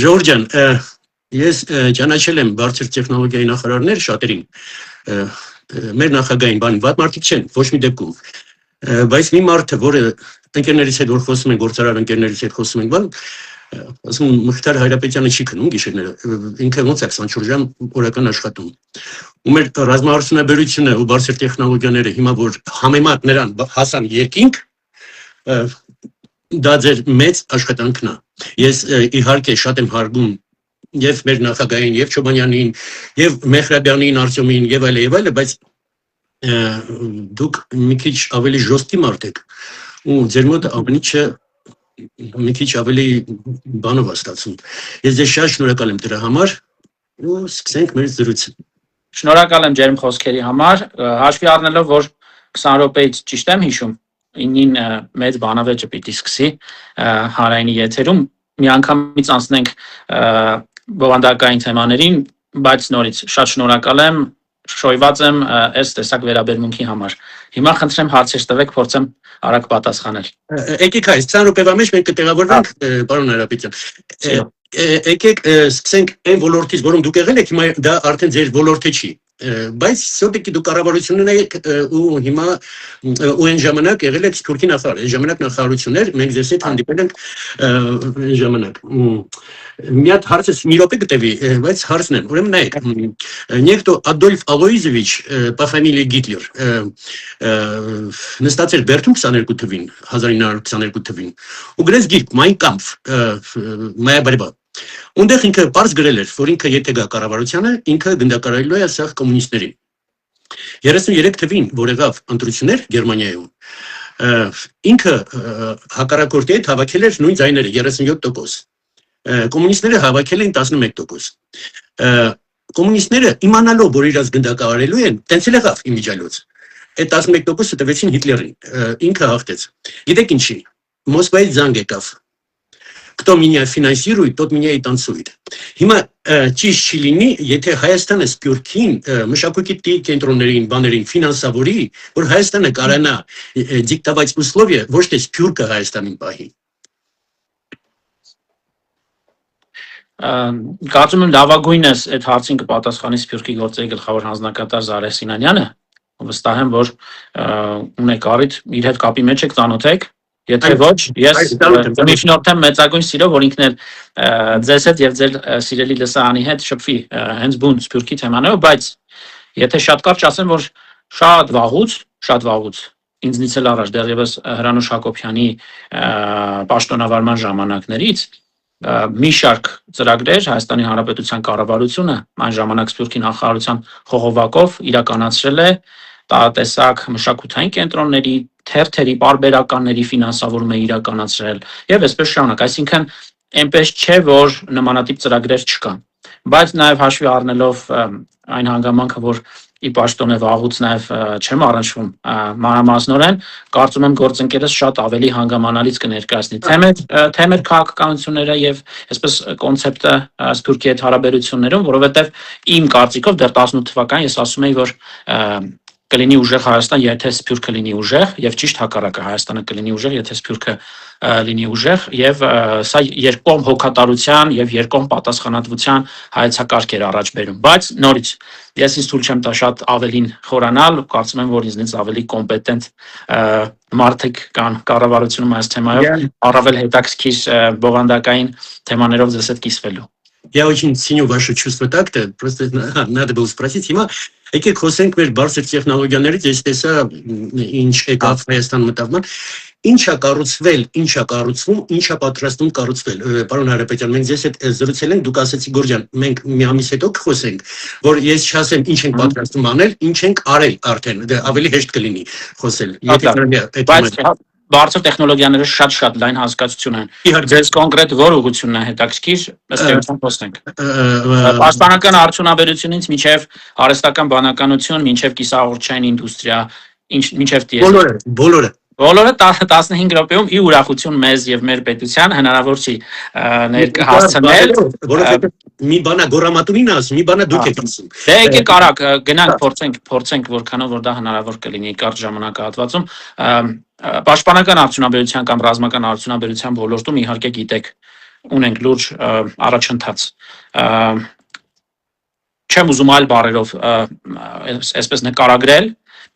Ժորժան, ես ճանաչել եմ բարձր տեխնոլոգիայի նախարարներ շատերին, մեր նախագահային բանի վատ մարդիկ չեն, ոչ մի դեպքում, բայց մի մարդը, որը ընկերներից հետ որ խոսում են, գործարար ընկերներից հետ խոսում են, բան, ասում Մխիթար Հայրապետյանը չի քնում գիշերները, ինքը ոնց է 24 ժամ օրական աշխատում։ Ու մեր ռազմավարությունաբերությունը ու բարձր տեխնոլոգիաները հիմա որ համեմատ նրան հասան երկինք, դա ձեր մեծ աշխատանքն է։ Ես իհարկե շատ եմ հարգում եւ մեր նախագահային, եւ Չոբանյանին, եւ Մեհրաբյանին, Արտյոմին եւ այլը, բայց դուք մի քիչ ավելի ժոստի մարդ եք ու ձեր մոտ ամենի չէ մի քիչ ավելի բանով ստացվում։ Ես ձեզ շատ շնորհակալ եմ դրա համար ու սկսենք մեր զրույցը։ Շնորհակալ եմ ջերմ խոսքերի համար, հաշվի առնելով, որ 20 րոպեից ճիշտ եմ հիշում, 9-ին մեծ բանավեճը պիտի սկսի հանրայինի եթերում, մի անգամից անցնենք բովանդակային թեմաներին, բայց նորից շատ շնորհակալ եմ, շոյված եմ այս տեսակ վերաբերմունքի համար։ Հիմա խնդրեմ հարցեր տվեք, փորձեմ արագ պատասխանել։ Եկեք այս 20 րոպեվա մեջ մենք կտեղավորվենք, պարոն Հայրապետյան։ Եկեք սկսենք այն ոլորտից, որում դուք եղել եք, հիմա դա արդեն ձեր ոլորտը չի, բայց սոտիկի դուք կառավարությունն եք ու հիմա ու այն ժամանակ եղել եք Թուրքի նախարար, այն ժամանակ նախարարություններ, մենք ձեզ հետ հանդիպել ենք այն ժամանակ։ Մի հատ հարցս մի րոպե կտևի, բայց հարցն է, ուրեմն նայեք, некто Ադոլֆ Ալոյզովիչ по фамилии Գիտլեր նստած էր Բերդում 22 թվին, 1922 թվին, ու գրեց գիրք Mein Kampf, Моя борьба։ Ունդեղ ինքը պարզ գրել էր, որ ինքը եթե գա կառավարությանը, ինքը գնդակարելու է սաղ կոմունիստներին։ 33 թվին, որ եղավ ընտրություններ Գերմանիայում, ինքը հակառակորդի հետ հավաքել էր նույն ձայները 37%, կոմունիստները հավաքել են 11%։ Կոմունիստները իմանալով, որ իրաց գնդակարելու են, տենց էլ եղավ իմիջիայլոց։ Այդ 11%-ը տվեցին Հիտլերին, ինքը հաղթեց։ Գիտեք ինչի, Մոսկվայից զանգ եկավ։ Кто меня финансирует, тот меня и танцует։ Հիմա ճիշտ չի լինի, եթե Հայաստանը Սփյուռքին մշակույթի կենտրոններին, բաներին ֆինանսավորի, որ Հայաստանը կարողանա դիկտավать условия, ոչ թե Սփյուռքը Հայաստանին պահի։ Կարծում եմ լավագույնս այդ հարցին կպատասխանի Սփյուռքի գործերի գլխավոր հանձնակատար Զարե Սինանյանը, վստահ եմ, որ ունեք առիթ իր հետ կապի մեջ եք, ծանոթ եք։ Եթե ոչ, ես միջնորդեմ մեծագույն սիրով, որ ինքն էլ ձեզ հետ եւ ձեր սիրելի լսարանի հետ շփվի հենց բուն Սփյուռքի թեմաներով, բայց եթե շատ կարճ ասեմ, որ շատ վաղուց, ինձնից էլ առաջ դեռևս Հրանուշ Հակոբյանի պաշտոնավարման ժամանակներից մի շարք ծրագրեր Հայաստանի Հանրապետության կառավարությունը այն ժամանակ Սփյուռքի նախարարության խողովակով իրականացրել է տեսակ մշակութային կենտրոնների, թերթերի, պարբերականների ֆինանսավորում է իրականացրել եւ այսպես շարունակ, այսինքն այնպես չէ, որ նմանատիպ ծրագրեր չկան, բայց նաեւ հաշվի առնելով այն հանգամանքը, որ ի պաշտոն է վաղուց նաեւ չեմ առնչվում մանրամասնորեն, կարծում եմ գործընկերս շատ ավելի հանգամանալից կներկայացնի թե մեր քաղաքականությունները եւ այսպես կոնցեպտը Սփյուռքի հետ հարաբերություններում, որովհետեւ իմ կարծիքով դեռ 18 թվականին ես ասում էի, որ կլինի ուժեղ Հայաստան, եթե Սփյուռքը լինի ուժեղ, եւ ճիշտ հակառակը Հայաստանը կլինի ուժեղ, եթե Սփյուռքը լինի ուժեղ, եւ սա երկկողմ հոգատարության եւ երկկողմ պատասխանատվության հայեցակարգ էր առաջ բերում, բայց նորից ես ինձ թույլ չեմ տա շատ ավելին խորանալ, կարծում եմ, որ ինձնից ավելի կոմպետենտ մարդիկ կան կառավարությունում այս թեմայով, առավել հետաքրքիր բովանդակային թեմաներով ձեզ հետ կիսվելու։ Я очень ценю ваши чувства такта, просто надо было спросить. Հիմա եկեք խոսենք մեր բարձր տեխնոլոգիաներից, ես տեսա ինչ եկավ Հայաստան մտավման, ինչա կառուցվել, ինչա կառուցվում, ինչա պատրաստում կառուցվել։ Պարոն Հայրապետյան, մենք ձեզ հետ զրուցել ենք, դուք ասացիք Գորջան, մենք մի ամիս հետո կխոսենք, որ ես չասեմ ինչ ենք պատրաստում անել, ինչ ենք արել արդեն, դա ավելի հեշտ կլինի խոսել։ Բարձր տեխնոլոգիաները շատ լայն հասկացություն են։ Ձեզ կոնկրետ որ ուղղությունն է հետաքրքիր, ըստ էության խոսենք։ Պաշտպանական արդյունաբերությունից մինչև արհեստական բանականություն, մինչև կիսաղորդչային ինդուստրիա, մինչև Բոլորը 15 րոպեում ի ուրախություն մեզ եւ մեր պետության հնարավոր չի հասցնել, որովհետեւ մի բանա գորամատունին ասում, մի բանա դուք եք ասում։ Դե եկեք արագ գնանք փորձենք որքանով որ դա հնարավոր կլինի կարճ ժամանակահատվածում։ Պաշտպանական արդյունաբերության կամ ռազմական արդյունաբերության ոլորտում իհարկե գիտեք ունենք լուրջ առաջընթաց։ Չեմ ուզում այլ բառերով այսպես նկարագրել,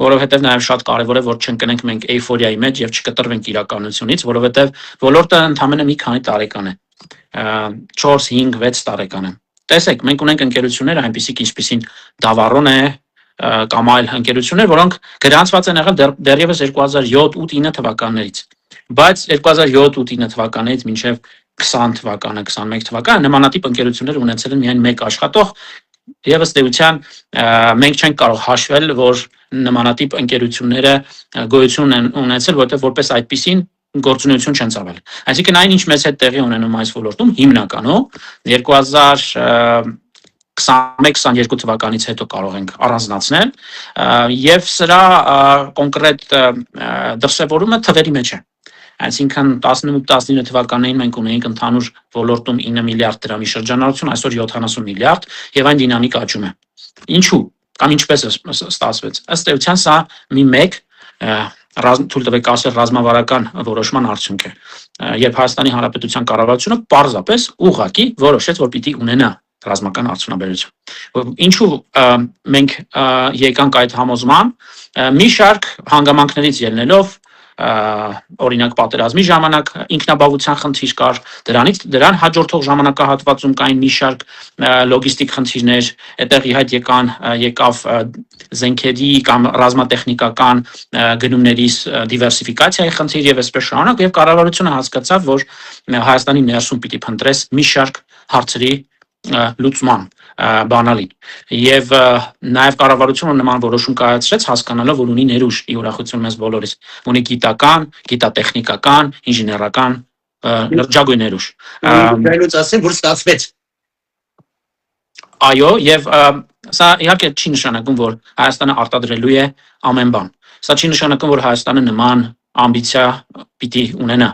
որովհետև նաև շատ կարևոր է, որ չընկնենք մենք էյֆորիայի մեջ եւ չկտրվենք իրականությունից, որովհետև ոլորտը ընդամենը մի քանի տարեկան է, 4, 5, 6 տարեկան է։ Տեսեք, մենք ունենք ընկերություններ այնպիսիք, ինչպիսին Դավառոն է կամ այլ ընկերություններ, որոնք գրանցված են եղել դեռևս 2007-8-9 թվականներից, բայց 2007-8-9 թվականից մինչև 20 թվականը, 21 թվականը նմանատիպ ընկերություններ ունեցել են միայն մեկ աշխատող, եւ ըստ էության մենք չենք կարող հաշվել, որ նմանատիպ ընկերությունները գոյություն են ունեցել, որտեղ որպես այդպիսին գործունեություն չեն ծավալ։ Այսինքն այն ինչ մեծ հետ տեղի ունենում այս ոլորտում հիմնականում 2021-22 թվականից հետո կարող ենք առանձնացնել եւ սրա կոնկրետ դրսևորումը թվերի մեջ է։ Այսինքն 18-19 թվականներին մենք ունեինք ընդհանուր ոլորտում 9 միլիարդ դրամի շրջանառություն, այսօր 70 միլիարդ եւ այն դինամիկա աճում է։ Ինչու՞ կամ ինչպես ստացվեց։ Ըստ էության սա մի մեկ թույլ տվեք ասել ռազմավարական որոշման արդյունք է, երբ Հայաստանի Հանրապետության կառավարությունը պարզապես ուղղակի որոշեց, որ պիտի ունենա ռազմական արդյունաբերություն։ Ինչու մենք եկանք այդ համոզման, մի շարք հանգամանքներից ելնելով, օրինակ պատերազմի ժամանակ ինքնաբավության խնդիր կար, դրան հաջորդող ժամանակահատվածում կային մի շարք լոգիստիկ խնդիրներ, այդտեղ ի հայտ եկավ զենքերի կամ ռազմատեխնիկական գնումների դիվերսիֆիկացիայի խնդիր եւ այսպես շարունակ, եւ կառավարությունը հասկացավ, որ Հայաստանի ներսում պիտի փնտրես մի շարք հարցերի լուծման բանալին եւ նաեւ կառավարությունը նման որոշում կայացրեց հասկանալով, որ ունի ներուժ ի ուրախություն մեզ բոլորիս, ունի գիտական, գիտատեխնիկական, ինժեներական լրջագույն ներուժ։ Դրանից ասեմ, որ ստացվեց։ Այո, եւ սա իհարկե չի նշանակում, որ Հայաստանը արտադրելու է ամեն բան։ Սա չի նշանակում, որ Հայաստանը նման ամբիցիա պիտի ունենա։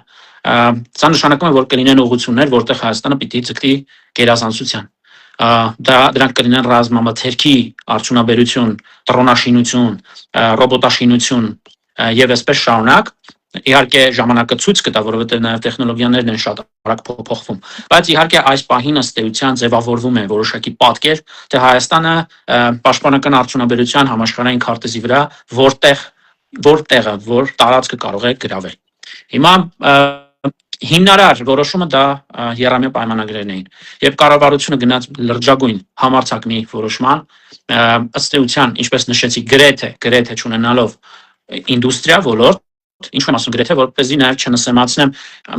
Սա նշանակում է, որ կլինեն ուղղություններ, որտեղ Հայաստանը պիտի ձգտի գերազանցության։ Դրանք կլինեն ռազմամթերքի արդյունաբերություն, տրոնաշինություն, ռոբոտաշինություն եւ այսպես շարունակ։ Իհարկե ժամանակը ցույց կտա, որովհետեւ նաեւ տեխնոլոգիաներն են շատ արագ փոփոխվում, բայց իհարկե այս պահին ըստ էության ձևավորվում է որոշակի պատկեր, թե Հայաստանը պաշտպանական արդյունաբերության համաշխարհային քարտեզի վրա որ տարածքը կարող է գրավել։ Հիմա հիմնարար որոշումը դա եռամյա պայմանագրերն էին, եւ կառավարությունը գնաց լրջագույն համարձակ մի որոշման, ըստ էության, ինչպես նշեցի, գրեթե չունենալով ինդուստրիա ոլորտ, ինչու եմ ասում գրեթե, որպեսզի նաև չնսեմացնեմ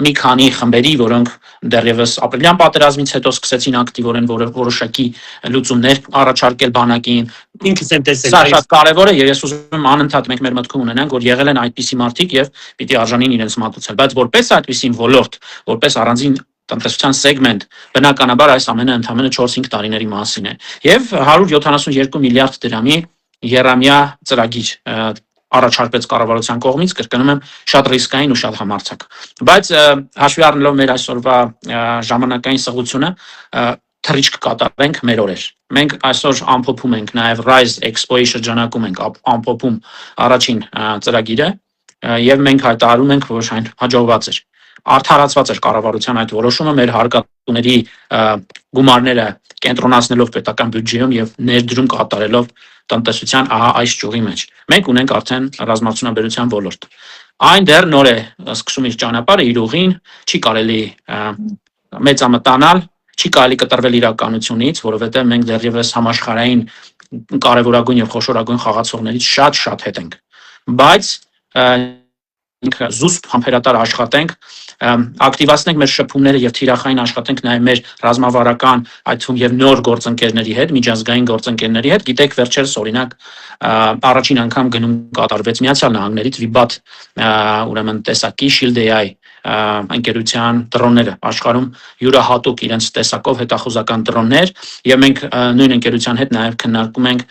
մի քանի խմբերի, որոնք դեռևս ապրիլյան պատերազմից հետո սկսեցին ակտիվորեն որոշակի լուծումներ առաջարկել բանակին։ Ինքս եմ տեսել։ Սա շատ կարևոր է, եւ ես ուզում եմ անընդհատ մենք մեր մտքում ունենանք, որ եղել են այդպիսի մարդիկ եւ պիտի արժանին իրենց մատուցել, բայց որպես այդպիսին ոլորտ, որպես առանձին տնտեսության սեգմենտ, բնականաբար այս ամենը ընդամենը 4-5 տարիների մասին է։ Եվ 172 միլիարդ դրամի եռամյա ծրագիր առաջարկվեց կառավարության կողմից, կրկնում եմ, շատ ռիսկային ու շատ համարձակ։ Բայց հաշվի առնելով մեր այսօրվա ժամանակային սղությունը, թռիչք կատարենք մեր օրեր։ Մենք այսօր ամփոփում ենք նաև Rise Expo-ի շրջանակում ենք ամփոփում առաջին ծրագիրը եւ մենք հայտարարում ենք, որ այն հաջողված էր։ Արդարացված էր կառավարության այդ որոշումը մեր հարկատուների գումարները կենտրոնացնելով պետական բյուջեում եւ ներդրում կատարելով տնտեսության այս ճյուղի մեջ։ Մենք ունենք արդեն ռազմաարդյունաբերության ոլորտ։ Այն դեռ նոր է սկսում իր ճանապարհը, իր ուղին, չի կարելի մեծամտանալ, չի կարելի կտրվել իրականությունից, որովհետեւ մենք դեռևս համաշխարհային կարևորագույն եւ խոշորագույն խաղացողներից շատ հետ ենք։ Բայց զուսպ համբերատար աշխատենք, ակտիվացնենք մեր շփումները եւ թիրախային աշխատենք նաեւ մեր ռազմավարական, այդ թվում եւ նոր գործընկերների հետ, միջազգային գործընկերների հետ։ Գիտեք, վերջերս օրինակ առաջին անգամ գնում կատարվեց Միացյալ Նահանգներից Vibat, ուրեմն տեսակի Shield AI ընկերության դրոնները աշխարհում յուրահատուկ իրենց տեսակով հետախուզական դրոններ, եւ մենք նույն ընկերության հետ նաեւ քննարկում ենք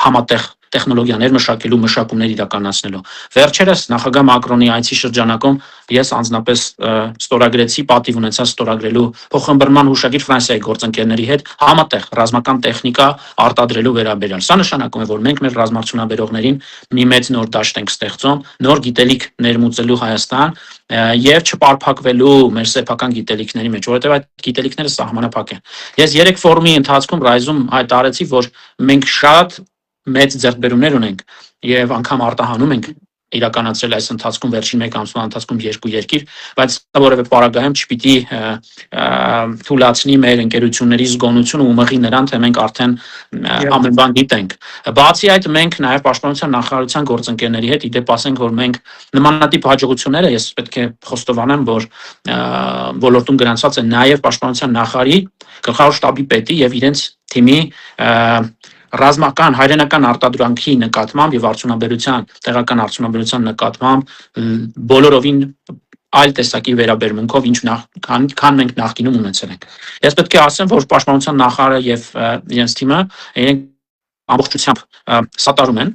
համատեղ տեխնոլոգիաներ մշակելու, մշակումներ իրականացնելու։ Վերջերս նախագահ Մակրոնի այցի շրջանակում ես անձնապես ստորագրեցի, պատիվ ունեցա ստորագրելու փոխհմբռնման հուշագիր Ֆրանսիայի գործընկերների հետ համատեղ ռազմական տեխնիկա արտադրելու վերաբերյալ։ Սա նշանակում է, որ մենք մեր ռազմարտությունաբերողներին մի մեծ նոր դաշտ ենք ստեղծում, նոր գիտելիք ներմուծելու Հայաստան եւ չպարփակվելու մեր սեփական գիտելիքների մեջ, որովհետեւ այդ գիտելիքները սահմանափակ են։ Ես 3 ֆորումի ընթացքում ռայզում հայտարարեցի, որ մենք շատ մեծ ձեռքբերումներ ունենք եւ անգամ արտահանում ենք իրականացրել այս ընթացքում վերջին 1 ամսվա ընթացքում 2 երկիր, բայց դա որևէ պարագայում չպիտի թույլատնի մեր ընկերությունների զգոնությունը ու մղի նրան, թե մենք արդեն ամեն բան գիտենք։ Բացի այդ, մենք նաեւ պաշտպանության նախարարության գործընկերների հետ իդեպ ասենք, որ մենք նմանատիպ հաջողությունները, ես պետք է խոստովանեմ, որ ոլորտում գրանցված են նաեւ պաշտպանության նախարարի, գլխավոր շտաբի պետի եւ իրենց թիմի ռազմական հայրենական արտադրանքի նկատմամբ եւ արդյունաբերության տեղական արդյունաբերության նկատմամբ բոլորովին այլ տեսակի վերաբերմունքով ինչ քան մենք նախկինում ունեցել ենք։ Ես պետք է ասեմ, որ պաշտպանության նախարարը եւ իրենց թիմը իրենք ամբողջությամբ սատարում են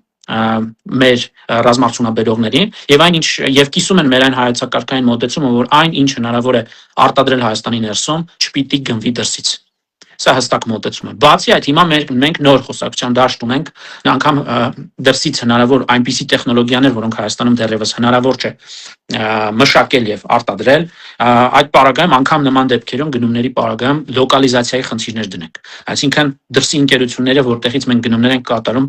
մեր ռազմարտությունաբերողներին եւ այն ինչ եւ կիսում են մեր այն հայեցակարգային մոտեցումը, որ այն ինչ հնարավոր է արտադրել Հայաստանի ներսում, չպիտի գնվի դրսից։ Սա հստակ մոտեցում է։ Բացի այդ, հիմա մենք նոր խոսակցության դաշտ ունենք, անգամ դրսից հնարավոր այնպիսի տեխնոլոգիաներ, որոնք Հայաստանում դեռևս հնարավոր չէ մշակել եւ արտադրել, այդ պարագայում անգամ նման դեպքերում գնումների պարագայում լոկալիզացիայի խնդիրներ դնենք։ Այսինքն դրսի ընկերությունները, որտեղից մենք գնումներ ենք կատարում,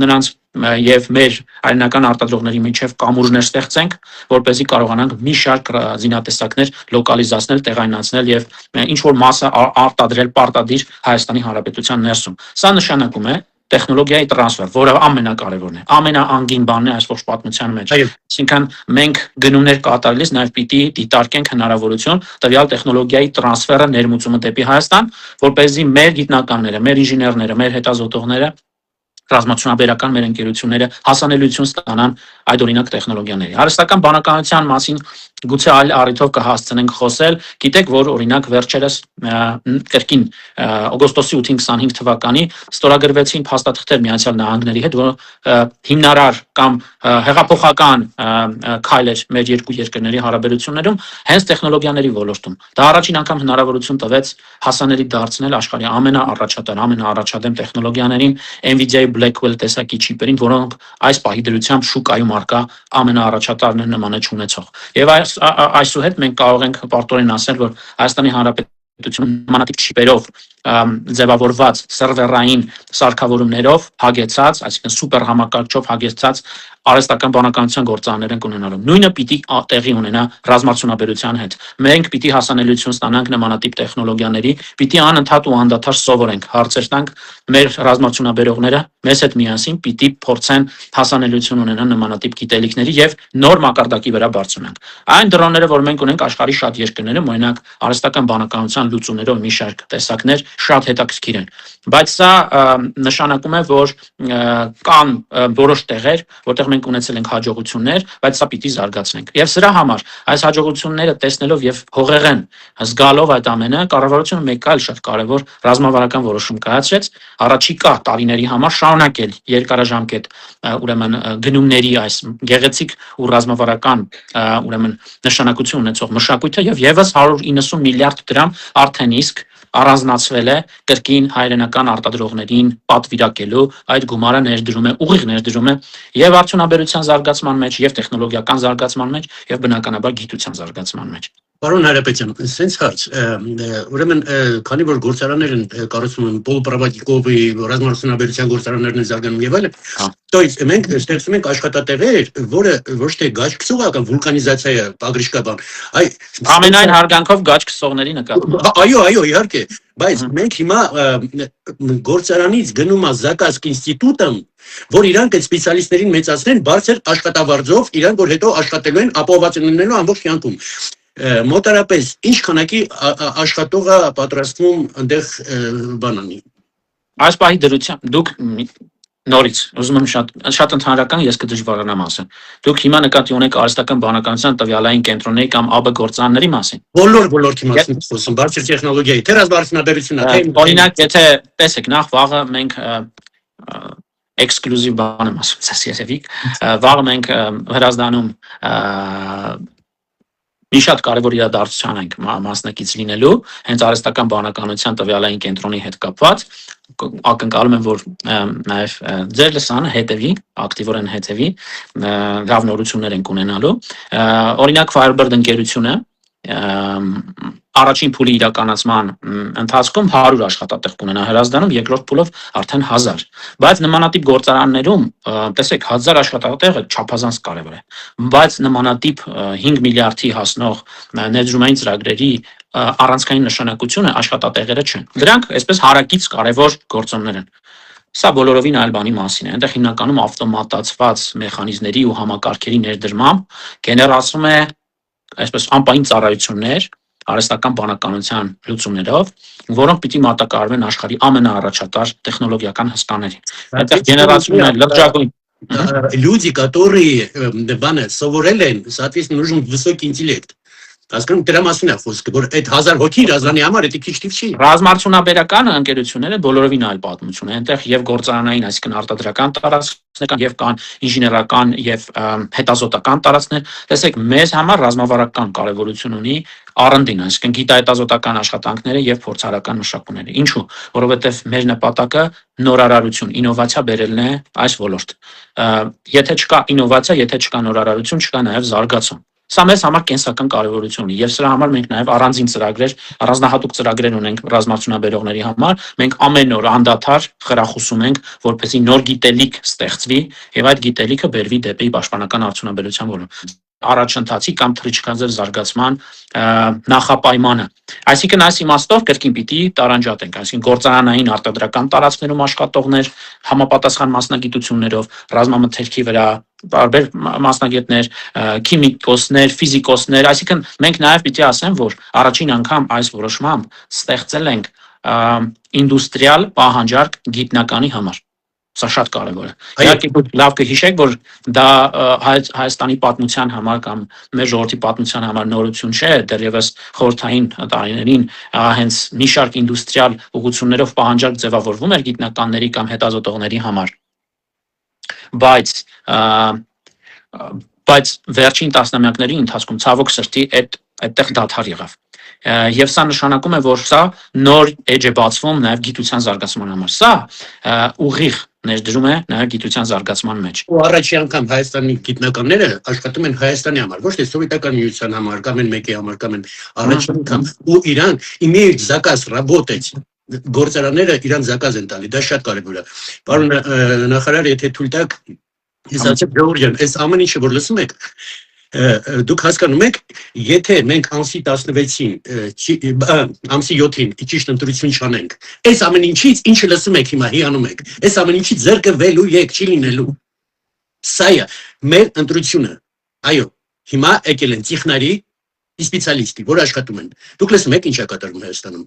նրանց եւ մեր հայրենական արտադրողների միջև կամուրջներ ստեղծենք, որպեսզի կարողանանք մի շարք զինատեսակներ լոկալիզացնել, տեղայնացնել եւ ինչ որ մասը արտադրել պարտադիր Հայաստանի Հանրապետության ներսում։ Սա նշանակում է տեխնոլոգիայի տրանսֆեր, որը ամենակարևորն է, ամենաանգին բանն է այս ողջ պատմության մեջ։ Այսինքն մենք գնումներ կատարելիս նաեւ պիտի դիտարկենք հնարավորություն տվյալ տեխնոլոգիայի տրանսֆերը ներմուծումը դեպի Հայաստան, որպեսզի մեր գիտնականները, մեր ինժեներները, մեր հետազոտողները ռազմաչափաբերական մեր ընկերությունները հասանելիություն ստանան այդ օրինակ տեխնոլոգիաների։ Հարստական բանականության մասին գուցե այլ առիթով կհասցնենք խոսել։ Գիտեք, որ օրինակ վերջերս կրկին օգոստոսի 8-ին 25 թվականի ստորագրվեցին փաստաթղթեր Միացյալ Նահանգների հետ, որ հիմնարար կամ հեղափոխական քայլ էր մեր երկու երկրների հարաբերություններում հենց տեխնոլոգիաների ոլորտում։ Դա առաջին անգամ հնարավորություն տվեց հասանելի դարձնել աշխարհի ամենաառաջադեմ տեխնոլոգիաներին, NVIDIA-ի Blackwell տեսակի չիպերին, որոնք այս պահի դրությամբ շուկայում առկա ամենաառաջատարն են նմանը չունեցող։ Եվ այսուհետ մենք կարող ենք պարտորեն ասել, որ Հայաստանի Հանրապետությունը նմանատիպ չիպերով ձևավորված սերվերային սարքավորումներով հագեցած, այսինքն սուպեր համակարգչով հագեցած արհեստական բանականության գործարաններ են ունենալու։ Նույնը պիտի տեղի ունենա ռազմաչափաբերության հետ։ Մենք պիտի հասանելիություն ստանանք նմանատիպ տեխնոլոգիաների, պիտի անընդհատ ու անդադար սովորենք, հարցեր տանք, մեր ռազմաչափաբերողները մեզ հետ միասին պիտի փորձեն հասանելիություն ունենան նմանատիպ գիտելիքների եւ նոր մակարդակի վրա բարձրանանք։ Այն դրոնները, որ մենք ունենք աշխարհի շատ երկրներում, օրինակ արհեստական բանականության լուծումներով մի շարք տեսակներ շատ հետաքրքիր են, բայց սա նշանակում է, որ կան որոշ տեղեր, որտեղ մենք ունեցել ենք հաջողություններ, բայց սա պիտի զարգացնենք։ Եվ սրա համար այս հաջողությունները տեսնելով եւ հողեղեն զգալով այդ ամենը, կառավարությունը մեկ այլ շատ կարեւոր ռազմավարական որոշում կայացրեց առաջիկա տարիների համար շարունակել երկարաժամկետ ուրեմն գնումների այս գեղեցիկ ու ռազմավարական ուրեմն նշանակություն ունեցող մշակույթը եւ եւս 190 միլիարդ դրամ արդեն իսկ առանձնացվել է կրկին հայրենական արտադրողներին պատվիրակելու, այդ գումարը ներդրում է, ուղիղ ներդրում է եւ արդյունաբերության զարգացման մեջ, եւ տեխնոլոգիական զարգացման մեջ, եւ բնականաբար գիտության զարգացման մեջ։ Պարոն Հարապետյան, sense հարց, ուրեմն քանի որ գործարաններ են կառուցվում են Պոլպրավատիկովի ռազմաարդյունաբերության գործարաններն են զարգանում եւ այլն, то есть մենք ստեղծում ենք աշխատատեղեր, որը ոչ թե գաճ քսողական վուլկանիզացիա, ագրիշկաբան, այ ամենայն հարգանքով գաճ քսողների նկատմամբ։ Այո, իհարկե, բայց մենք հիմա գործարանից գնում է Զակասկ ինստիտուտը, որ իրանք այդ սպეციալիստներին մեծացնեն բարձր աշխատավարձով, իրանք որ հետո աշխատելու են ապահովված լինելու ամբողջ կյանքում։ Մոտարապես ինչ քանակի աշխատողը պատրաստվում այնտեղ բանանի։ Այս պահի դրությամբ դուք նորից ուզում եմ շատ ընդհանրական ես կդժվարանամ ասեմ։ Դուք հիմա նկատի ունեք արհեստական բանականության տվյալային կենտրոնների կամ ԱԲ գործարանների մասին։ Ոլորտի մասին խոսում, բարձր տեխնոլոգիայի, թե ռազմաարդյունաբերությունը, թե օրինակ, եթե տեսեք նախ վաղը մենք էքսկլյուզիվ բան եմ ասում, ցես երևիկ, վաղ մենք հրազդանում մի շատ կարևոր իրադարձության ենք մասնակից լինելու, հենց արհեստական բանականության տվյալային կենտրոնի հետ կապված, ակնկալում եմ, որ նաև ձեր լսանը հետևի, ակտիվորեն հետևի, լավ նորություններ ենք ունենալու։ Օրինակ Firebird ընկերությունը առաջին փուլի իրականացման ընթացքում 100 աշխատատեղ կունենա Հրազդանում, երկրորդ փուլով արդեն 1000, բայց նմանատիպ գործարաններում, տեսեք, 1000 աշխատատեղը չափազանց կարևոր է, բայց նմանատիպ 5 միլիարդի հասնող ներդրումային ծրագրերի առանցքային նշանակությունը աշխատատեղերը չեն։ Դրանք այսպես հարակից կարևոր գործոններ են։ Սա բոլորովին այլ բանի մասին է։ Այնտեղ հիմնականում ավտոմատացված մեխանիզմների ու համակարգերի ներդրմամբ գեներացվում է այսպես անպայման ծառայություններ արհեստական բանականության լուծումներով, որոնք պիտի մատակարարվեն աշխարհի ամենաառաջատար տեխնոլոգիական հսկաներին։ Այդտեղ գեներացվում է լրջագույն люди, которые սովորել են, соответственно, нужен высокий интеллект. Հասկանում դրա մասին է խոսքը, որ այդ 1000 հոգի Հրազդանի համար դա քիչ թիվ չի։ Ռազմարտունաբերական ընկերությունները բոլորովին այլ պատմություն է։ Այնտեղ եւ գործարանային, այսինքն արտադրական տարածքներ կան, եւ կան ինժեներական եւ հետազոտական տարածքներ։ Տեսեք, մեզ համար ռազմավարական կարեւորություն ունի R&D-ն, այսինքն գիտահետազոտական աշխատանքները եւ փորձարարական մշակումները։ Ինչու՞, որովհետեւ մեր նպատակը նորարարություն, ինովացիա բերելն է այս ոլորտ։ Եթե չկա ինովացիա, եթե չկա նորարարություն, չկա նաեւ զարգացում։ Սա մեզ համար կենսական կարևորություն ունի եւ սրա համար մենք նաեւ առանձին ծրագրեր, առանձնահատուկ ծրագրեր ունենք ռազմարտունաբերողների համար։ Մենք ամեն օր անդադար խրախուսում ենք, որպեսզի նոր գիտելիք ստեղծվի եւ այդ գիտելիքը բերվի դեպի պաշտպանական արդյունաբերության ոլորտ։ Առաջընթացի կամ թռիչքաձև զարգացման նախապայմանը։ Այսինքն այս իմաստով կրկին պիտի տարանջատենք, այսինքն գործարանային արտադրական տարածքներում աշխատողներ համապատասխան մասնագիտություններով, ռազմամթերքի վրա տարբեր մասնագետներ, քիմիկոսներ, ֆիզիկոսներ, այսինքն մենք նաև պիտի ասեմ, որ առաջին անգամ այս որոշմամբ ստեղծել ենք ինդուստրիալ պահանջարկ գիտնականի համար։ Սա շատ կարևոր է։ Իհարկե լավ կհիշեք, որ դա Հայաստանի պատմության համար կամ մեր ժողովրդի պատմության համար նորություն չէ, դեռևս խորհրդային տարիներին հենց մի շարք ինդուստրիալ ուղղություններով պահանջարկ ձևավորվում էր գիտնականների կամ հետազոտողների համար։ Բայց վերջին տասնամյակների ընթացքում ցավոք սրտի այդտեղ դադար եղավ։ Եվ սա նշանակում է, որ սա նոր էջ է բացվում նաև գիտության զարգացման համար։ Սա ուղիղ ներդրում է նաև գիտության զարգացման մեջ։ Ու առաջի անգամ Հայաստանի գիտնականները աշխատում են Հայաստանի համար, ոչ թե Սովետական միության համար, կամ են մեկի համար, կամ են առաջի անգամ, ու իրան имеют заказ работать գործարանները իրան заказ են տալի, դա շատ կարևոր է։ Պարոն նախարար, եթե թույլ տաք, ես ասեմ Գեորգյան, այս ամեն ինչը որ լսում եք, դուք հասկանում եք, եթե մենք ամսի 16-ին, ամսի 7-ին ճիշտ ընտրություն չանենք, այս ամեն ինչից ինչը լսում եք հիմա հիանում եք, այս ամեն ինչից ձեռքը վելու եք չի լինելու։ Սա է մեր ընտրությունը։ Այո, հիմա եկել են տեխնարի, սպեցիալիստի, որ աշխատում են։ Դուք լսում եք ինչա կատարվում Հայաստանում։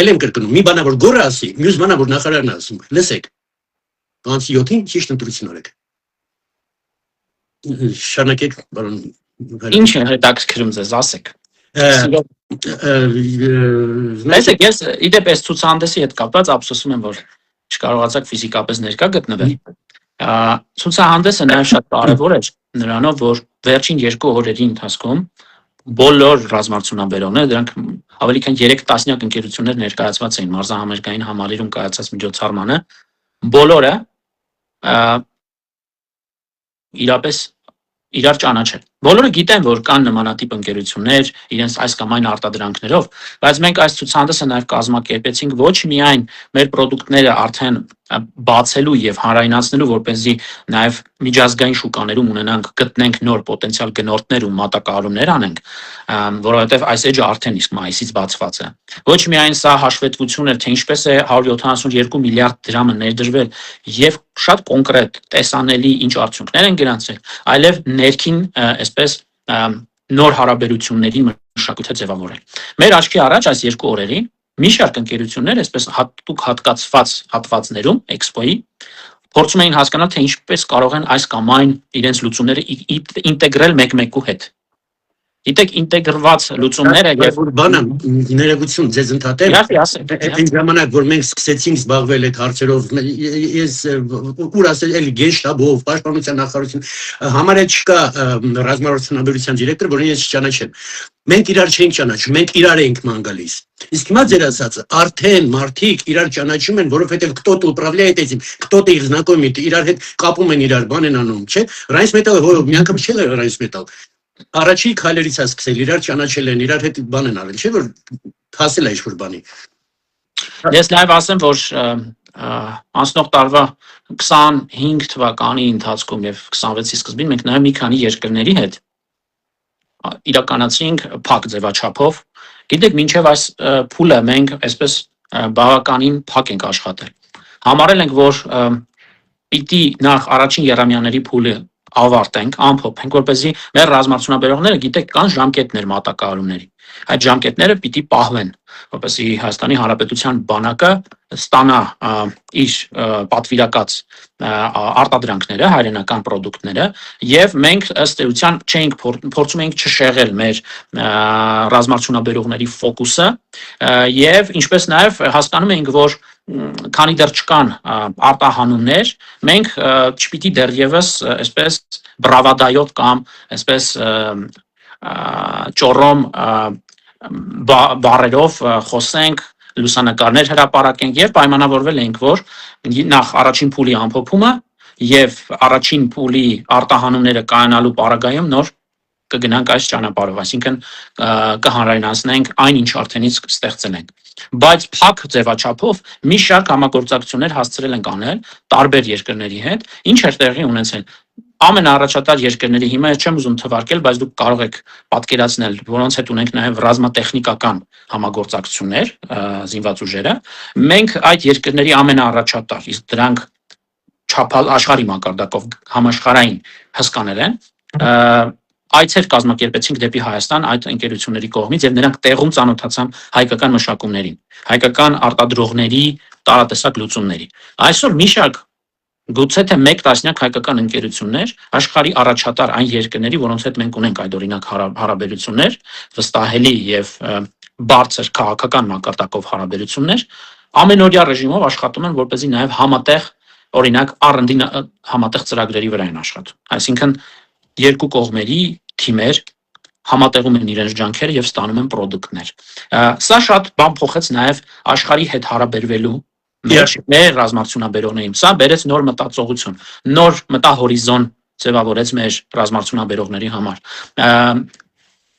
Էլ եմ կրկնում, մի բանավոր գորը ասի, մյուս բանավոր նախարարն ասում, լսեք, ամսի 7-ին ճիշտ ընտրություն արեք։ Շարունակեք, պարոն։ Ինչ է հետաքրքրում ձեզ, ասեք։ Տեսեք, ես իդեպ ցուցահանդեսի հետ կապված ափսոսում եմ, որ չկարողացաք ֆիզիկապես ներկա գտնվել։ Ցուցահանդեսը նաև շատ կարևոր է նրանով, որ վերջին 2 օրերի ընթացքում բոլոր ռազմարտունաբերողները, դրանք ավելի քան 3 տասնյակ ընկերություններ ներկայացված էին մարզահամերգային համալիրում կայացած միջոցառմանը, բոլորը իրապես իրար ճանաչեն։ Բոլորը գիտեն, որ կան նմանատիպ ընկերություններ, իրենց այս կամ այն արտադրանքներով, բայց մենք այս ցուցահանդեսը նաև կազմակերպեցինք ոչ միայն մեր ապրանքները արդեն բացելու եւ հանրայնացնելու, որպեսզի նաև միջազգային շուկաներում ունենանք, գտնենք նոր պոտենցիալ գնորդներ ու մատակարարումներ անենք, որովհետեւ այս էջը արդեն իսկ մայիսից բացված է։ Ոչ միայն սա հաշվետվություն էր, թե ինչպես է 172 միլիարդ դրամը ներդրվել եւ շատ կոնկրետ տեսանելի ինչ արդյունքներ են գրանցել, այլև ներքին այսպես նոր հարաբերությունների մշակույթը ձևավորել։ Մեր աչքի առաջ այս 2 օրերին մի շարք ընկերություններ այսպես հատուկ հատկացված հատվածներում էքսպոյի փորձում էին հասկանալ, թե ինչպես կարող են այս կամ այն իրենց լուծումները ինտեգրել մեկ-մեկու հետ։ Գիտեք, ինտեգրված լուծումները եւ բանը ներեգություն ձեզ ընդհատել։ Այն ժամանակ որ մենք սկսեցինք զբաղվել այդ հարցերով, ես ուր ասել էլի գենշտաբով, պաշտպանության նախարարություն, համարյա չկա ռազմավարության դիրեկտոր, որին ես չճանաչեմ։ Մենք իրար չենք ճանաչում, մենք իրար ենք ման գալիս։ Իսկ հիմա ձեր ասածը արդեն մարդիկ իրար ճանաչում են, որովհետև кто-то управляет этим, кто-то их знакомит, իրար հետ կապում են իրար, բան են անում, չէ՞։ Ռայս մետալը որ մի անգամ չէ ռայս մետալ։ Առաջի քայլերից է սկսել, իրար ճանաչել են, իրար հետ բան են արել, չէ՞ որ հասել է ինչ-որ բանի։ Ես նաև ասեմ, որ անցնող տարվա 25 թվականի ընթացքում եւ 26-ի սկզբին մենք նաև մի քանի երկրների հետ իրականացրինք փակ ձևաչափով։ Գիտեք, մինչև այս փուլը մենք այսպես բավականին փակ ենք աշխատել։ Համարել ենք, որ պիտի նախ առաջին երամյաների փուլը ավարտենք, ամփոփենք, որպեսզի մեր ռազմարտունաբերողները գիտեք կան ժամկետներ մատակարարումների։ Այդ ժամկետները պիտի պահվեն, որպեսզի Հայաստանի Հանրապետության բանակը ստանա իր պատվիրակած արտադրանքները, հայրենական պրոդուկտները, եւ մենք ըստ էության փորձում ենք չշեղել մեր ռազմարտունաբերողների ֆոկուսը եւ ինչպես նաեւ հասկանում ենք, որ քանի դեռ չկան արտահանումներ, մենք չպիտի դեռևս այսպես բրավադայոտ կամ այսպես ճորոմ բարերով խոսենք, լուսանկարներ հրապարակենք եւ պայմանավորվել ենք, որ նախ առաջին փուլի ամփոփումը եւ առաջին փուլի արտահանումները կայանալու պարագայում նոր կգնանք այս ճանապարհով, այսինքն կհանրայնացնենք այն ինչ արդենից ստեղծել ենք։ Բայց փակ ձևաչափով մի շարք համագործակցություններ հասցրել ենք անել տարբեր երկրների հետ, ինչ էր տեղի ունեցել։ Ամենաառաջատար երկրների հիմա ես չեմ ուզում թվարկել, բայց դուք կարող եք պատկերացնել, որոնց հետ ունենք նաև ռազմատեխնիկական համագործակցություններ, զինված ուժերը։ Մենք այդ երկրների ամենաառաջատար, իսկ դրանք աշխարհի մակարդակով համաշխարհային հսկաներ են, այցեր կազմակերպեցինք դեպի Հայաստան այդ ընկերությունների կողմից եւ նրանք տեղում ծանոթացան հայկական մշակումներին, հայկական արտադրողների տարատեսակ լուծումների։ Այսօր մի շարք գուցե թե 1 տասնյակ հայկական ընկերություններ աշխարհի առաջատար այն երկրների, որոնց հետ մենք ունենք այդ օրինակ հարաբերություններ, վստահելի եւ բարձր քաղաքական մակարդակով հարաբերություններ, ամենօրյա ռեժիմով աշխատում են, որպեսզի նաեւ համատեղ օրինակ R&D համատեղ ծրագրերի վրա են աշխատում։ Այսինքն երկու կողմերի թիմեր համատեղում են իրենց ջանքերը եւ ստանում են պրոդուկտներ։ Սա շատ բան փոխեց նաեւ աշխարհի հետ հարաբերվելու մեր ռազմարտունաբերողներին։ Սա բերեց նոր մտածողություն, նոր մտահորիզոն ձևավորեց մեր ռազմարտունաբերողների համար։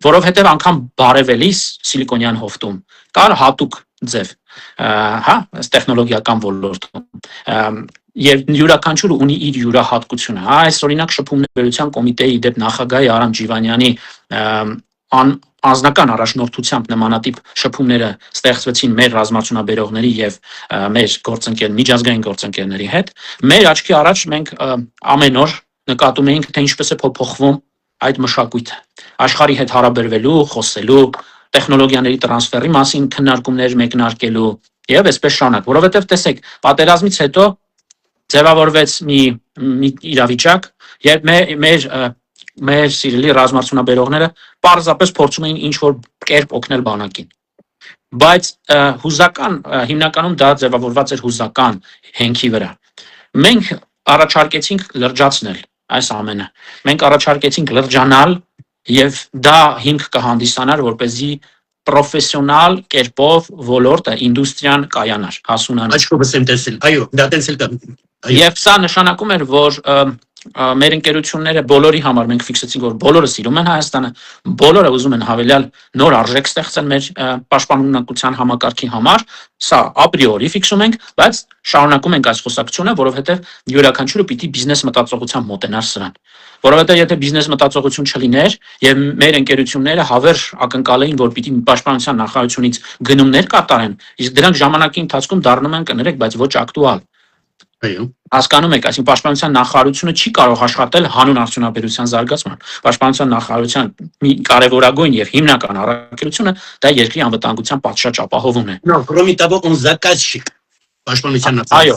Որովհետեւ անգամ բարևելիս Սիլիկոնյան հովտում կար հատուկ ձև, հա, տեխնոլոգիական ոլորտում։ Եվ յուրաքանչյուրը ունի իր յուրահատկությունը։ Այս օրինակ շփումներության կոմիտեի դեպ նախագահի Արամ Ջիվանյանի անձնական առաջնորդությամբ նմանատիպ շփումները ստեղծվեցին մեր ռազմարտունաբերողների եւ մեր միջազգային գործընկերների հետ։ Մեր աչքի առաջ մենք ամեն օր նկատում էինք, թե ինչպես է փոփոխվում այդ մշակույթը։ Աշխարհի հետ հարաբերվելու, խոսելու, տեխնոլոգիաների տրանսֆերի մասին քննարկումներ մեկնարկելու եւ այսպես շարունակ, որովհետեւ տեսեք, պատերազմից հետո ձևավորվեց մի իրավիճակ, երբ մեր սիրելի ռազմարտունաբերողները պարզապես փորձում էին ինչ-որ կերպ օգնել բանակին։ Բայց հուզական, հիմնականում դա ձևավորված էր հուզական հենքի վրա։ Մենք առաջարկեցինք լրջացնել այս ամենը։ Մենք առաջարկեցինք լրջանալ եւ դա հիմք կհանդիսանար, որպեսզի պրոֆեսիոնալ կերպով ոլորտը, ինդուստրիան կայանար, հասունանար։ Աչքովս եմ տեսել, այո, դա տեսել կա։ Եվ սա նշանակում էր, որ մեր ընկերությունները բոլորի համար մենք ֆիքսեցինք, որ բոլորը սիրում են Հայաստանը, բոլորը ուզում են հավելյալ նոր արժեք ստեղծել մեր պաշտպանունակության համակարգի համար, սա ապրիորի ֆիքսում ենք, բայց շարունակում ենք այս խոսակցությունը, որովհետև յուրաքանչյուրը պիտի բիզնես մտածողությամբ մոտենար սրան։ Որովհետև եթե բիզնես մտածողություն չլիներ եւ մեր ընկերությունները հավերժ ակնկալեին, որ պիտի պաշտպանության նախարարությունից գնումներ կատարեն, իսկ դրանք ժամանակի ընթացքում դառնում են կներեք, բայց ոչ ակտուալ։ Այո։ Հասկանում եք, այսինքն պաշտպանության նախարարությունը չի կարող աշխատել հանուն արդյունաբերության զարգացման։ Պաշտպանության նախարարության մի կարևորագույն եւ հիմնական առաքելությունը դա երկրի անվտանգության պատշաճ ապահովումն է։ No, кроме того, он заказчик պաշտպանության նախարարության։ Այո,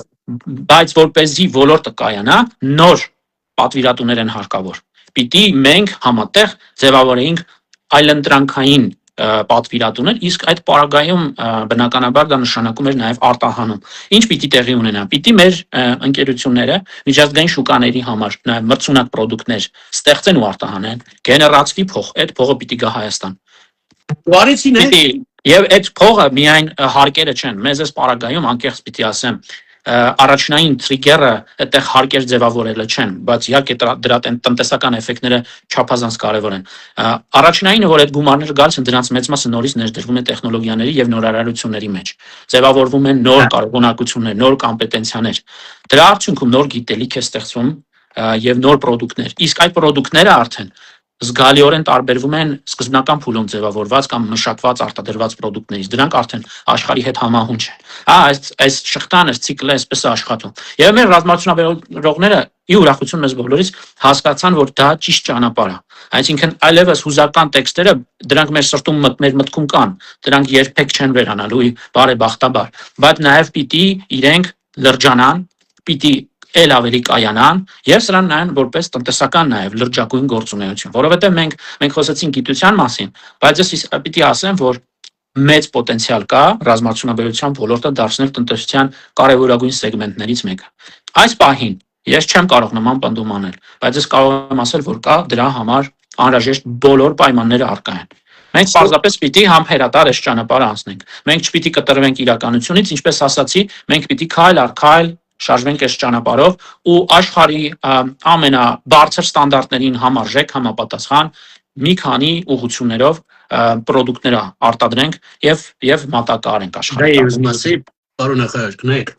բայց որպեսզի ոլորտը կայանա, նոր պատվիրատուներ են հարկավոր։ Պիտի մենք համատեղ ձևավորեինք այլընտրանքային պատվիրատուներ, իսկ այդ պարագայում բնականաբար դա նշանակում էր նաև արտահանում։ Ինչ պիտի տեղի ունենա։ Պիտի մեր ընկերությունները միջազգային շուկաների համար նաև մրցունակ ապրանքներ ստեղծեն ու արտահանեն, գեներացվի փող, այդ փողը պիտի գա Հայաստան։ Վարեցին է։ Եվ այդ փողը միայն հարկերը չեն, մեզ այս պարագայում անկեղծ պիտի ասեմ, առաջնային trigger-ը այդտեղ հարկեր ձևավորելը չեն, բայց իհարկե դրա տնտեսական էֆեկտները չափազանց կարևոր են։ Առաջնայինը, որ այդ գումարները գալիս են, դրանց մեծ մասը նորից ներդրվում է տեխնոլոգիաների եւ նորարարությունների մեջ։ Ձևավորվում են նոր կարողունակություններ, նոր կոմպետենցիաներ։ Դրա արդյունքում նոր գիտելիք է ստեղծվում եւ նոր ապրանքներ։ Իսկ այդ ապրանքները արդեն զգալիորեն տարբերվում են սկզբնական փուլում ձևավորված կամ մշակված արտադրված ապրանքներից։ Դրանք արդեն աշխարհի հետ համահունչ են։ Այս շղթան, այս ցիկլը այսպես է աշխատում։ Եվ մեր ռազմաճանապարհողները ի ուրախություն մեզ բոլորից հասկացան, որ դա ճիշտ ճանապարհ է։ Այսինքն այլևս հուզական տեքստերը դրանք մեր սրտում մեր մտքում կան, դրանք երբեք չեն վերանալու բարեբախտաբար, բայց նաև պիտի իրենք լրջանան, պիտի էլ ավելի կայանան եւ սրան նայեն որպես տնտեսական նաեւ լրջագույն գործունեություն, որովհետեւ մենք խոսեցինք գիտության մասին, բայց ես պիտի ասեմ, որ մեծ պոտենցիալ կա ռազմաճանապարհության ոլորտը դարձնել տնտեսության կարևորագույն սեգմենտներից մեկը։ Այս պահին ես չեմ կարող նման պնդում անել, բայց ես կարող եմ ասել, որ կա դրա համար անհրաժեշտ բոլոր պայմանները առկա են։ Մենք պարզապես պիտի համբերատար այս ճանապարհը անցնենք։ Մենք չպիտի կտրվենք իրականությունից, ինչպես ասացի, մենք պիտի քայլ առ քայլ շարժվենք այս ճանապարհով ու աշխարհի ամենաբարձր ստանդարտներին համարժեք համապատասխան մի քանի ուղղություններով ապրանքներ արտադրենք եւ մատակարարենք աշխարհի։ Դա ուզում ասի, պարոն նախարար, գնայք,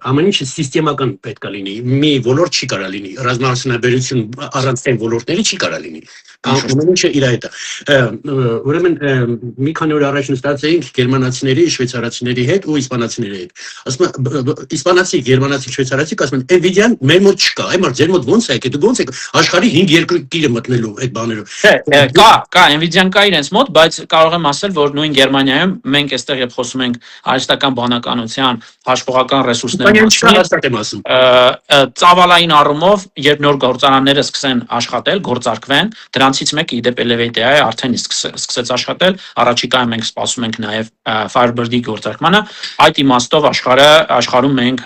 ամեն ինչը սիստեմական պետք է լինի։ Մի ոլորտ չի կարա լինի, ռազմաճանապարհություն առանց այն ոլորտների չի կարա լինի։ Ամեն ինչը իր հետ է։ Ուրեմն մի քանի օր առաջ նստած էինք գերմանացիների, շվեյցարացիների հետ ու իսպանացիների հետ։ Ասում են իսպանացի, գերմանացի, շվեյցարացի ասում են Nvidia-ն մեր մոտ չկա, այմար ձեր մոտ ոնց է, դու ոնց եք աշխարհի 5 երկրի մտնելու այդ բաներով։ Կա Nvidia-ն կա իրենց մոտ, բայց կարող եմ ասել, որ նույն Գերմանիայում մենք այստեղ երբ խոսում ենք արհեստական բանականության, հաշվողական ռեսուրսների մասին, ծավալային առումով, երբ նոր գործարանները սկսեն աշխատել, գործարկվեն, դրանցից մեկը իդեպ Elevate-ը արդեն սկսեց աշխատել, առաջիկայում մենք սպասում ենք նաև Firebird-ի գործարկմանը, այդ իմաստով աշխարհում մենք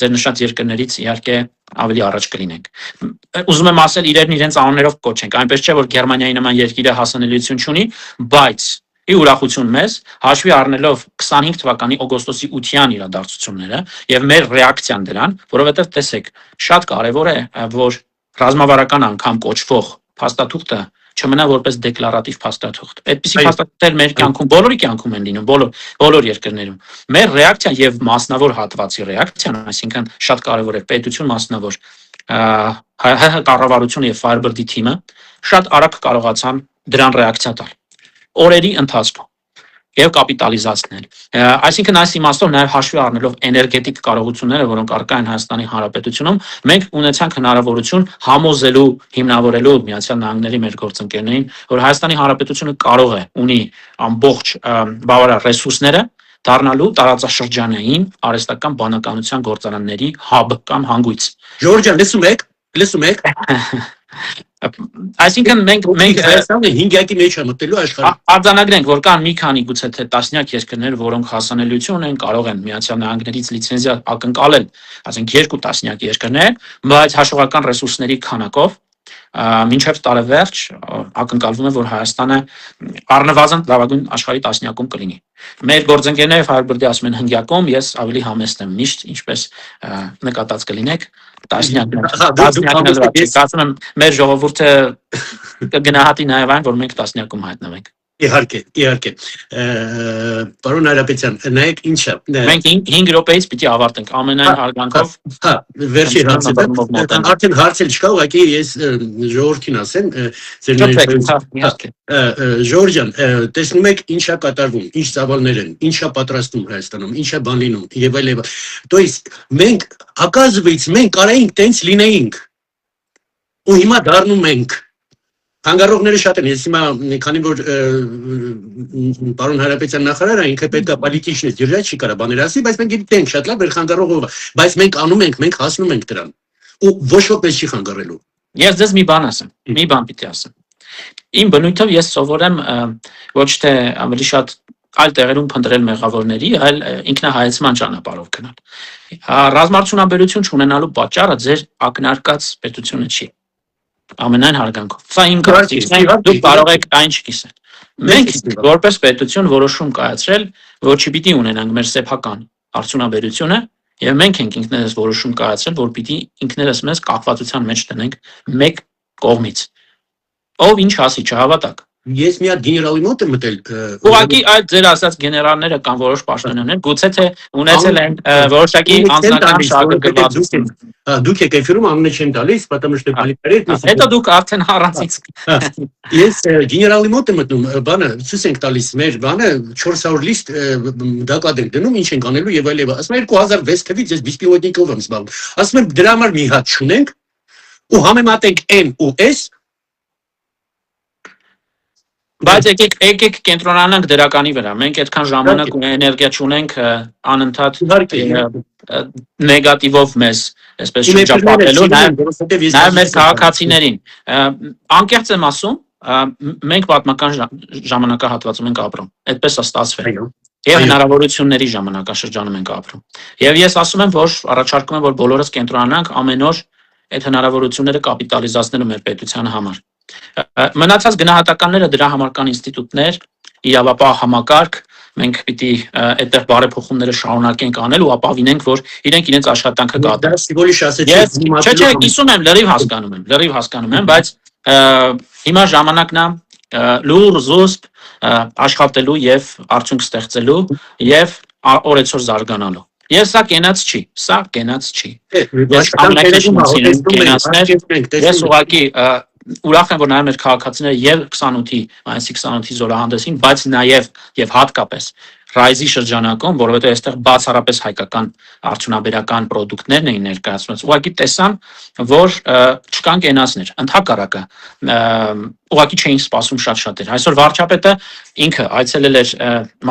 ձեր նշած երկրներից իհարկե ավելի առաջ կլինենք։ Ուզում եմ ասել իրենց անուններով կոչենք, այնպես չէ որ Գերմանիայի նման երկիրը հասանելիություն չունի, բայց ի ուրախություն մեզ, հաշվի առնելով 25 թվականի օգոստոսի 8-յան իրադարձությունները եւ մեր ռեակցիան դրան, որովհետեւ տեսեք, շատ կարեւոր է, որ ռազմավարական անգամ կոչվող փաստաթուղթը չմնա որպես դեկլարատիվ փաստաթուղթ։ Այդպիսի փաստաթղթեր մեր կյանքում, բոլորի կյանքում են լինում, բոլոր երկրներում։ Մեր ռեակցիան եւ մասնավոր հատվածի ռեակցիան, այսինքն շատ կարեւոր է պետություն մասնավոր ՀՀ կառավարությունը եւ Firebird-ի թիմը շատ արագ կարողացան դրան ռեակցիա տալ օրերի ընթացքում եւ կապիտալիզացնել։ Այսինքն այս իմաստով նաեւ հաշվի առնելով էներգետիկ կարողությունները, որոնք առկա են Հայաստանի Հանրապետությունում, մենք ունեցանք հնարավորություն համոզելու, հիմնավորելու Միացյալ Նահանգների մեր գործընկերներին, որ Հայաստանի Հանրապետությունը կարող է ունի ամբողջ բավարար ռեսուրսները դառնալու տարածաշրջանային արհեստական բանականության գործարանների հաբ կամ հանգույց։ Ժորժ ջան, լսում եք։ Այսինքն մենք Հայաստանը 5-յակի մեջ է մտելու աշխարհի։ Արձանագրենք, որ կան մի քանի գուցե թե տասնյակ երկրներ, որոնք հասանելիություն ունեն, կարող են Միացյալ Նահանգներից լիցենզիա ակնկալել, ասենք 2 տասնյակ երկրներ, բայց հաշվողական ռեսուրսների քանակով մինչև տարեվերջ ակնկալվում է, որ Հայաստանը առնվազն լավագույն աշխարհի տասնյակում կլինի։ Մեր գործընկերները Firebird-ի ասում են հնգյակում, ես ավելի համեստ եմ միշտ, ինչպես նկատած կլինեք, տասնյակն ասում եմ, մեր ժողովուրդը կգնահատի նաև այն, որ մենք տասնյակում հայտնվենք։ Իհարկե։ Պարոն Հայրապետյան, նայեք ինչա։ Մենք 5 րոպեից պիտի ավարտենք ամենայն հարգանքով։ Հա, վերջի հարցը։ Արդեն հարցել չկա, ուղղակի ես ժողովրդին ասեմ, Ժորժ ջան, տեսնում եք ինչա կատարվում, ինչ ծավալներ են, ինչա պատրաստում Հայաստանում, ինչա բան լինում եւ այլն։ То есть մենք оказывается մենք կարայինք տենց լինեինք։ Ու հիմա դառնում ենք Հանգարողները շատ են, ես հիմա քանի որ պարոն Հայրապետյան նախարարը ինքը պետք է պոլիտիչնից դիրջա չի կարա բաներ ասի, բայց մենք գիտենք շատ լավ, որ խանգարողով, բայց մենք անում ենք, մենք հասնում ենք դրան։ Ու ոչ ոք մեզ չի խանգարելու։ Ես ձեզ մի բան ասեմ, մի բան պիտի ասեմ։ Իմ բնույթով ես սովորեմ ոչ թե ավելի շատ այլ տեղերում փնտրել մեղավորների, այլ ինքնահայեցման ճանապարհով գնալ։ Ռազմարտությունաբերություն չունենալու պատճառը ձեր ակնարկած պետությունը չի։ Ամենայն հարգանքով։ Սա իմ կարծիքն է, դուք կարող եք այն չկիսել։ Մենք որպես պետություն որոշում կայացրել, որ չպիտի ունենանք մեր սեփական արդյունաբերությունը, եւ մենք ենք ինքներս որոշում կայացրել, որ պիտի ինքներս մեզ կապվածության մեջ տնենք մեկ կողմից։ Ով ինչ ասի, չհավատակ։ Ես մի հատ գեներալի մոտ եմ մտել։ Ուղղակի այդ ձեր ասած գեներալները կամ որոշ պաշտոնյաներ գուցե թե ունեցել են որոշակի անձնական շահագրգռվածություն։ Դուք եք էֆիրում ամենը չեմ տալիս, потому что политարիտ։ Հետո դուք արդեն առանցից։ Ես գեներալի մոտ եմ մտնում, բանը ցույց ենք տալիս մեր բանը 400 լիստ դակլադ ենք դնում, ինչ ենք անելու եւ այլն։ Ասում եմ 2006 թվականից ես բիսպիլոտնիկով եմ զբաղվում։ Ասում եմ դրա համար մի հատ չունենք ու համեմատենք N ու S։ Բայց եկեք կենտրոնանանք դրականի վրա։ Մենք այդքան ժամանակ ու էներգիա չունենք անընդհատ նեգատիվով մեզ, այսպես շրջապատելու, նաև մեր քաղաքացիներին։ Անկեղծ եմ ասում, մենք պատմական ժամանակահատվածում ենք ապրում։ Այդպես է ստացվել։ Եվ հնարավորությունների ժամանակաշրջանում ենք ապրում։ Եվ ես ասում եմ, որ առաջարկում եմ, որ բոլորս կենտրոնանանք ամեն օր այդ հնարավորությունները կապիտալիզացնելու մեր պետության համար։ Մնացած գնահատականները դրա համար կան ինստիտուտներ, իրավապահ համակարգ, մենք պիտի այդտեղ բարեփոխումները շարունակենք անել ու ապավինենք, որ իրենք իրենց աշխատանքը կատարեն։ Չէ, կիսում եմ, լրիվ հասկանում եմ, բայց հիմա ժամանակն է լուր, զուսպ աշխատելու եւ արդյունք ստեղծելու եւ օրեցօր զարգանալու։ Ես սա կենաց չի։ Ես ուղղակի ուրախ եմ, որ նաև մեր քաղաքացիները եւ 28-ի, այսինքն 28-ի զորահանդեսին, բայց նաև եւ հատկապես Ռայզի շրջանակում, որովհետեւ այստեղ բացառապես հայկական արդյունաբերական պրոդուկտներն էին ներկայացված, ուղղակի տեսան, որ չկան կենացներ, ընդհակառակը ուղղակի չէին սպասում շատ-շատեր։ Այսօր վարչապետը ինքը այցելել էր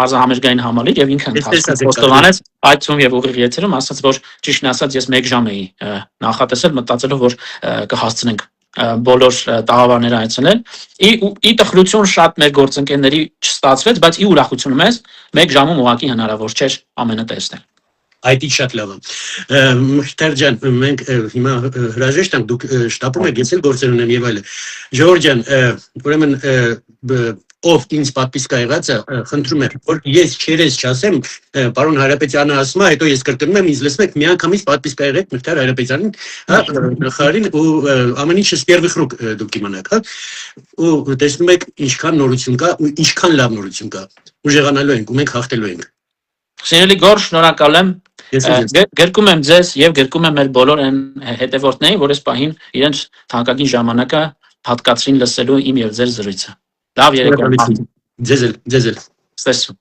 մարզահամերգային համալիր եւ ինքը ընդհանրապես խոստովանեց այցում եւ ուղիղ եթերում, ասաց, որ ճիշտն ասած ես 1 ժամ էի նախատեսել, մտածելով, որ կհասցնենք բոլոր տաղավարները այցելել։ Ի տխրություն շատ մեր գործընկերների չստացվեց, բայց ի ուրախություն մեզ 1 ժամում ուղղակի հնարավոր չէր ամենը տեսնել։ Այդ ինչ շատ լավ է։ Մխիթար ջան, մենք հիմա հրաժեշտ ենք, դուք շտապում եք, ես էլ գործեր ունեմ եւ այլն։ Ժողովուրդ ջան, ուրեմն ով ինձ պատվիսկա եղած է, խնդրում եմ, որ ես չերես չասեմ, պարոն Հարապետյանը ասում է, հետո ես կրկնում եմ, ինձ լսում եք, միանգամից պատվիսկա եղեք Մխիթար Հարապետյանին, նախարարին ու ամեն ինչը с первых рук դուք իմանաք, հա։ Ու տեսնում եք ինչքան նորություն կա ու ինչքան լավ նորություն կա։ Ուժեղանալու ենք ու մենք հաղթելու ենք։ Սիրելի Գոր, շնորհակալ եմ։ Գրկում եմ ձեզ եւ գրկում եմ մեր բոլոր այն հետևորդներին, որ այս պահին իրենց թանկագին ժամանակը հատկացրին լսելու իմ եւ ձեր զրույցը։ Լավ երեկո։ Ձեզ էլ։ Ստեսու։